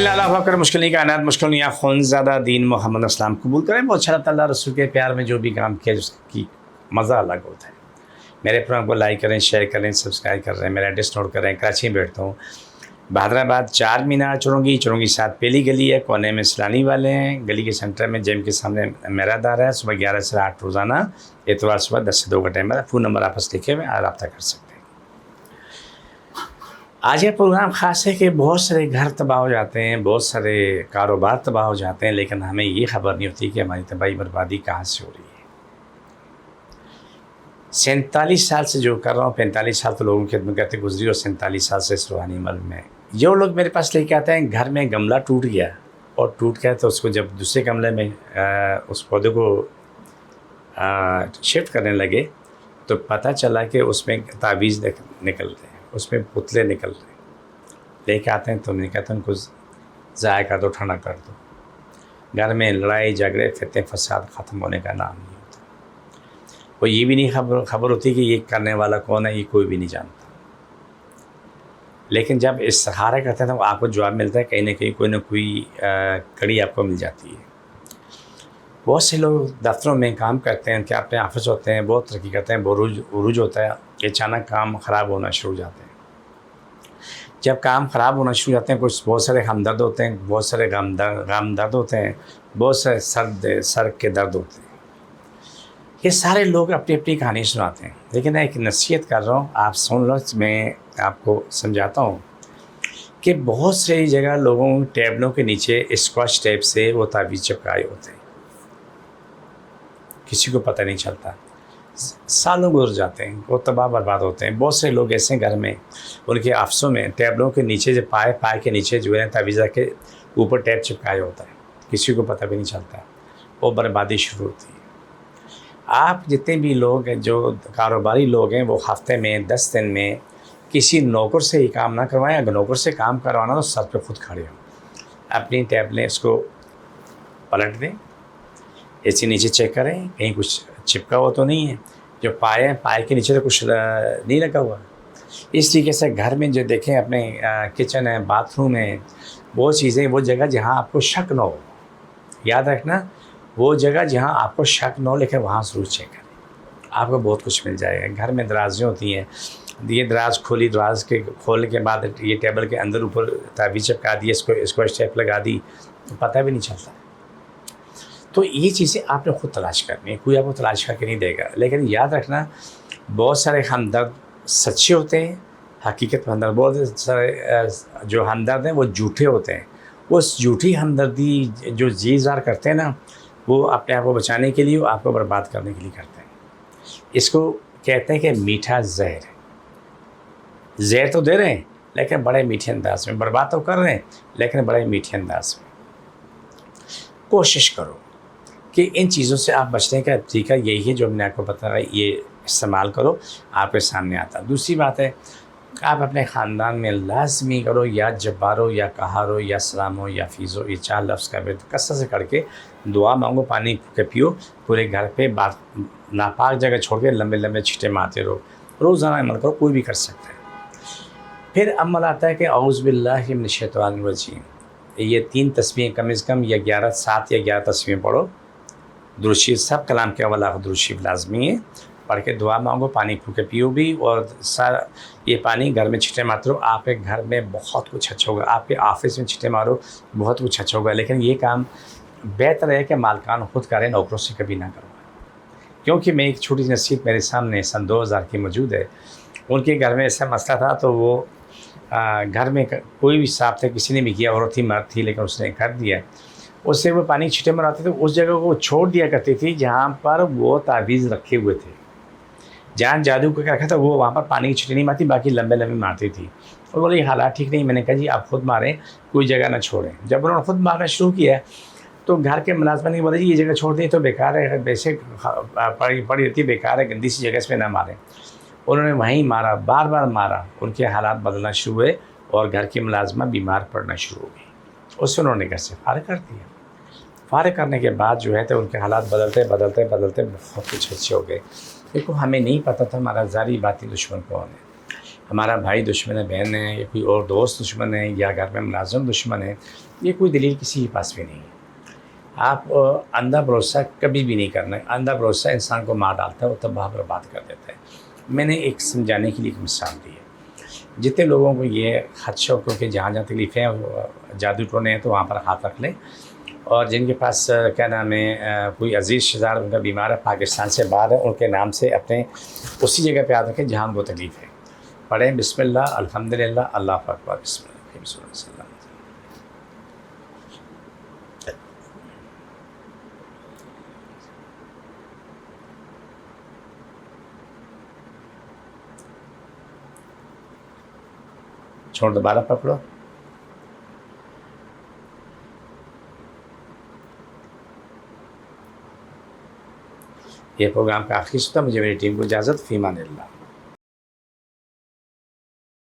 الحمدللہ اللہ اکبر. مشکل نہیں کائنات مشکل نہیں خونزادہ دین محمد اسلام قبول کریں. بہت اچھا اللہ رسول کے پیار میں جو بھی کام کیا اس کی مزہ الگ ہوتا ہے. میرے پروگرام کو لائک کریں، شیئر کریں، سبسکرائب کر رہے ہیں. میرا ایڈریس نوٹ کر رہے ہیں. کراچی میں بیٹھتا ہوں، بہادر آباد 4 مینار چورنگی 7 پہلی گلی ہے، کونے میں سیلانی والے ہیں. گلی کے سینٹر میں جیم کے سامنے میرا دار ہے. صبح 11 سے 8 روزانہ، اتوار صبح 10 سے 2 کا ٹائم ہے. فون نمبر آپس لکھے ہوئے رابطہ کر سکتے ہیں. آج یہ پروگرام خاص ہے کہ بہت سارے گھر تباہ ہو جاتے ہیں، بہت سارے کاروبار تباہ ہو جاتے ہیں، لیکن ہمیں یہ خبر نہیں ہوتی کہ ہماری تباہی بربادی کہاں سے ہو رہی ہے. 47 سال سے جو کر رہا ہوں، 45 سال تو لوگوں کی خدمت کرتے گزری، اور 47 سال سے اس روحانی عمل میں. جو لوگ میرے پاس لے کے آتے ہیں گھر میں گملہ ٹوٹ گیا، اور ٹوٹ گیا تو اس کو جب دوسرے گملے میں اس پودے کو شفٹ کرنے لگے تو پتہ چلا کہ اس میں تعویذ نکل رہے ہیں، اس میں پتلے نکل رہے ہیں. لے کے آتے ہیں تو نہیں کہتے ان کو ضائع کر دو، ٹھنڈا کر دو. گھر میں لڑائی جھگڑے فتنے فساد ختم ہونے کا نام نہیں ہوتا. وہ یہ بھی نہیں خبر ہوتی کہ یہ کرنے والا کون ہے، یہ کوئی بھی نہیں جانتا. لیکن جب استخارہ کرتے ہیں تو آپ کو جواب ملتا ہے، کہیں نہ کہیں کوئی نہ کوئی کڑی آپ کو مل جاتی ہے. بہت سے لوگ دفتروں میں کام کرتے ہیں، ان کے اپنے آفس ہوتے ہیں، بہت ترقی کرتے ہیں، عروج ہوتا ہے کہ اچانک کام خراب ہونا شروع ہو جاتے ہیں. جب کام خراب ہونا شروع ہو جاتے ہیں، کچھ بہت سارے ہمدرد ہوتے ہیں، بہت سارے غم درد ہوتے ہیں، بہت سارے سر کے درد ہوتے ہیں. یہ سارے لوگ اپنی اپنی کہانی سناتے ہیں. لیکن میں ایک نصیحت کر رہا ہوں، آپ سن لو. میں آپ کو سمجھاتا ہوں کہ بہت سی جگہ لوگوں ٹیبلوں کے نیچے اسکواش ٹیپ سے وہ تعویذ چپکائے ہوتے ہیں، کسی کو پتہ نہیں چلتا. سالوں گزر جاتے ہیں، وہ تباہ برباد ہوتے ہیں. بہت سے لوگ ایسے ہیں گھر میں، ان کے آفسوں میں ٹیبلوں کے نیچے جو پائے کے نیچے جو ہے تعویذ کے اوپر ٹیپ چپکائے ہوتا ہے، کسی کو پتہ بھی نہیں چلتا. وہ بربادی شروع ہوتی ہے. آپ جتنے بھی لوگ ہیں جو کاروباری لوگ ہیں، وہ ہفتے میں 10 دن میں کسی نوکر سے ہی کام نہ کروائیں. اگر نوکر سے کام کروانا تو سر پہ خود کھڑے ہوں. اپنی ٹیبلیں اس کو پلٹ دیں، ایسے نیچے چیک کریں کہیں کچھ چپکا ہوا تو نہیں ہے. جو پائے کے نیچے تو کچھ نہیں لگا ہوا. اس طریقے سے گھر میں جو دیکھیں، اپنے کچن ہے، باتھ روم ہے، وہ چیزیں، وہ جگہ جہاں آپ کو شک نہ ہو، یاد رکھنا، وہ جگہ جہاں آپ کو شک نہ ہو، لیکن وہاں ضرور چیک کریں. آپ کو بہت کچھ مل جائے گا. گھر میں درازیں ہوتی ہیں، یہ دراز کھولی، دراز کے کھولنے کے بعد یہ ٹیبل کے اندر اوپر تعویذ چپکا دی، اس کو اسٹیپ لگا دی تو پتہ بھی نہیں چلتا. تو یہ چیزیں آپ نے خود تلاش کرنی ہے، کوئی آپ کو تلاش کر کے نہیں دے گا. لیکن یاد رکھنا، بہت سارے ہمدرد سچے ہوتے ہیں، حقیقت ہمدرد. بہت سارے جو ہمدرد ہیں وہ جھوٹے ہوتے ہیں. وہ جھوٹی ہمدردی جو جی اظہار کرتے ہیں نا، وہ اپنے آپ کو بچانے کے لیے، آپ کو برباد کرنے کے لیے کرتے ہیں. اس کو کہتے ہیں کہ میٹھا زہر ہے. زہر تو دے رہے ہیں لیکن بڑے میٹھے انداز میں. برباد تو کر رہے ہیں لیکن بڑے میٹھے انداز میں. کوشش کرو کہ ان چیزوں سے آپ بچنے کا طریقہ یہی ہے جو میں نے آپ کو بتایا، یہ استعمال کرو، آپ کے سامنے آتا. دوسری بات ہے، آپ اپنے خاندان میں لازمی کرو، یا جبارو، یا کہارو، یا سلامو، یا فیضو، یہ 4 لفظ کا کثرت سے کر کے دعا مانگو، پانی کے پیو. پورے گھر پہ ناپاک جگہ چھوڑ کے لمبے لمبے چھٹے مارتے رہو. روزانہ عمل کرو، کوئی بھی کر سکتا ہے. پھر عمل آتا ہے کہ اعوذ باللہ من الشیطان الرجیم. یہ 3 تسبیحیں کم از کم، یا 7 یا 11 تسبیحیں پڑھو. درود شریف سب کلام کے اول درود شریف لازمی ہے. پڑھ کے دعا مانگو، پانی پھو کے پیو بھی، اور یہ پانی گھر میں چھٹے مارتے رہو. آپ کے گھر میں بہت کچھ اچھا ہوگا. آپ کے آفس میں چھٹے مارو، بہت کچھ اچھا ہوگا. لیکن یہ کام بہتر ہے کہ مالکان خود کریں، نوکروں سے کبھی نہ کروائیں. کیونکہ میں ایک چھوٹی سی نصیحت میرے سامنے سن 2000 کی موجود ہے. ان کے گھر میں ایسا مسئلہ تھا، تو وہ گھر میں کوئی بھی صاحب تھا، کسی نے بھی کیا، عورت تھی مرد تھی، لیکن اس نے کر دیا. اس سے وہ پانی چھٹے مراتے تھے، اس جگہ کو وہ چھوڑ دیا کرتی تھی جہاں پر وہ تعویذ رکھے ہوئے تھے. جہاں جادو کا رکھا تھا وہ وہاں پر پانی کی چھٹے نہیں مارتی، باقی لمبے لمبے مارتی تھی. اور بولے یہ حالات ٹھیک نہیں. میں نے کہا جی آپ خود ماریں، کوئی جگہ نہ چھوڑیں. جب انہوں نے خود مارنا شروع کیا تو گھر کے ملازمین نے بولا جی یہ جگہ چھوڑ دیں تو بیکار ہے، ویسے پڑی رہتی ہے، بیکار ہے، گندی سی جگہ اس پہ نہ ماریں. انہوں نے وہیں مارا، بار بار مارا. ان کے حالات بدلنا شروع ہوئے اور گھر کی ملازمہ بیمار پڑنا شروع ہو گئی. اس سے انہوں نے گھر سے فارغ کر دیا. فارغ کرنے کے بعد جو ہے تو ان کے حالات بدلتے بہت کچھ اچھے ہو گئے. دیکھو ہمیں نہیں پتہ تھا ہمارا ظاہری باطنی دشمن کون ہے. ہمارا بھائی دشمن ہے، بہن ہے، یا کوئی اور دوست دشمن ہے، یا گھر میں ملازم دشمن ہے، یہ کوئی دلیل کسی کے پاس بھی نہیں ہے۔ آپ اندھا بھروسہ کبھی بھی نہیں کرنا ہے۔ اندھا بھروسہ انسان کو مار ڈالتا ہے، وہ تباہ برباد کر دیتا ہے۔ میں نے ایک سمجھانے کے لیے ایک مثال دی ہے۔ جتنے لوگوں کو یہ خدشہ ہو کہ جہاں جہاں تکلیفیں جادو ٹونے ہیں تو وہاں پر ہاتھ رکھ لیں، اور جن کے پاس کیا نام ہے کوئی عزیز شزار ان کا بیمار ہے، پاکستان سے باہر ہے، ان کے نام سے اپنے اسی جگہ پہ ہاتھ رکھیں جہاں ان کو تکلیف ہے، پڑھیں بسم اللہ الحمدللہ اللہ اکبر بسم اللہ صلی اللہ علیہ وسلم۔ چھوڑ دوبارہ پکڑو۔ یہ پروگرام کا آخری ہوتا، مجھے میری ٹیم کو اجازت، فی امان اللہ۔